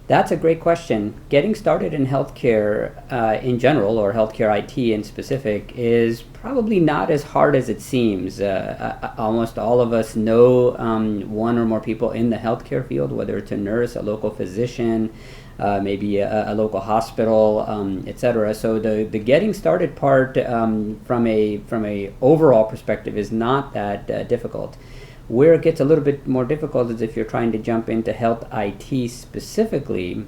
That's a great question. Getting started in healthcare in general, or healthcare IT in specific, is probably not as hard as it seems. Almost all of us know one or more people in the healthcare field, whether it's a nurse, a local physician, maybe a local hospital, etc. So the getting started part from a overall perspective is not that difficult. Where it gets a little bit more difficult is if you're trying to jump into health IT specifically,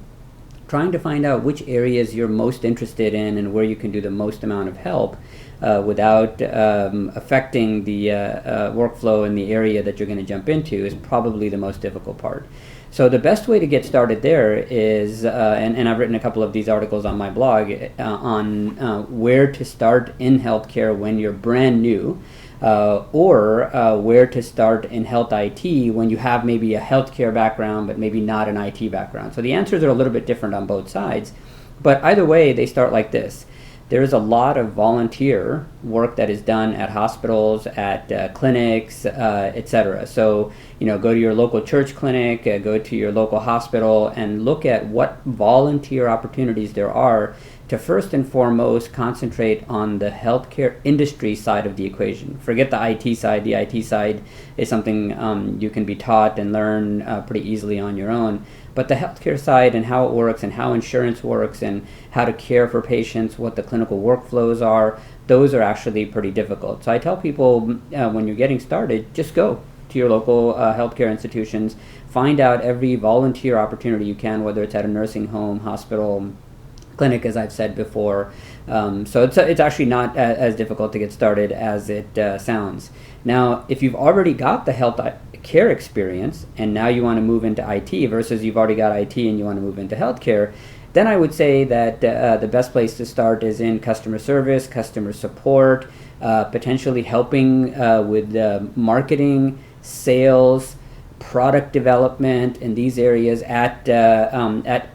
trying to find out which areas you're most interested in and where you can do the most amount of help without affecting the workflow in the area that you're going to jump into is probably the most difficult part. So the best way to get started there is, and I've written a couple of these articles on my blog on where to start in healthcare when you're brand new. Or where to start in health IT when you have maybe a healthcare background but maybe not an IT background. So the answers are a little bit different on both sides, but either way they start like this. There is a lot of volunteer work that is done at hospitals, at clinics, etc. So, go to your local church clinic, go to your local hospital, and look at what volunteer opportunities there are to first and foremost concentrate on the healthcare industry side of the equation. Forget the IT side. The IT side is something you can be taught and learn pretty easily on your own. But the healthcare side and how it works and how insurance works and how to care for patients, what the clinical workflows are, those are actually pretty difficult. So I tell people when you're getting started, just go to your local healthcare institutions, find out every volunteer opportunity you can, whether it's at a nursing home, hospital, clinic, as I've said before. So it's actually not as difficult to get started as it sounds. Now, if you've already got the health care experience and now you want to move into IT versus you've already got IT and you want to move into healthcare, then I would say that the best place to start is in customer service, customer support, potentially helping with marketing, sales, product development in these areas at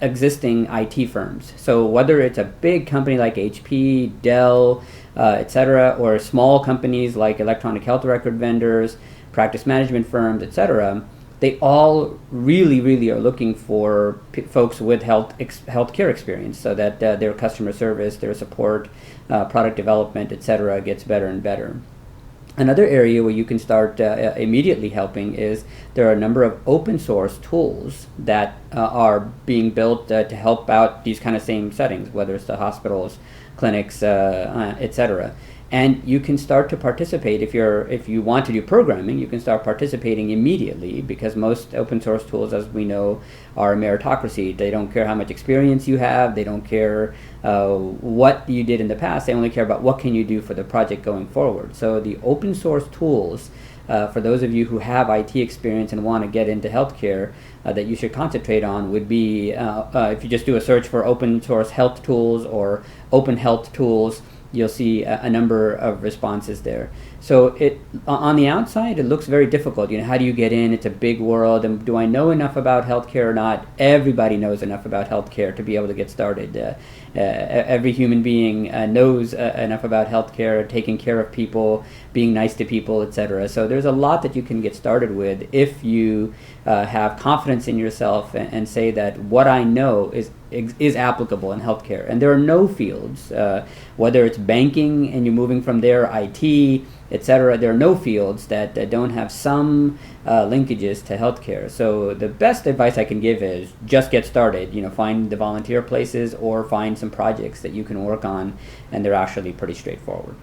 existing IT firms. So whether it's a big company like HP, Dell, etc., or small companies like electronic health record vendors, practice management firms, etc., they all really are looking for folks with healthcare experience, so that their customer service, their support, product development, etc., gets better and better. Another area where you can start immediately helping is there are a number of open source tools that are being built to help out these kind of same settings, whether it's the hospitals, clinics, etc. And you can start to participate if you want to do programming. You can start participating immediately because most open source tools, as we know, are a meritocracy. They don't care how much experience you have. They don't care what you did in the past. They only care about what can you do for the project going forward. So the open source tools, for those of you who have IT experience and want to get into healthcare, that you should concentrate on would be if you just do a search for open source health tools or open health tools, you'll see a number of responses there. So on the outside, it looks very difficult. How do you get in? It's a big world, and do I know enough about healthcare or not? Everybody knows enough about healthcare to be able to get started. Every human being knows enough about healthcare, taking care of people, being nice to people, etc. So there's a lot that you can get started with if you have confidence in yourself and say that what I know is applicable in healthcare. And there are no fields, whether it's banking and you're moving from there, IT, etc. There are no fields that don't have some linkages to healthcare. So the best advice I can give is just get started. Find the volunteer places or find some projects that you can work on, and they're actually pretty straightforward.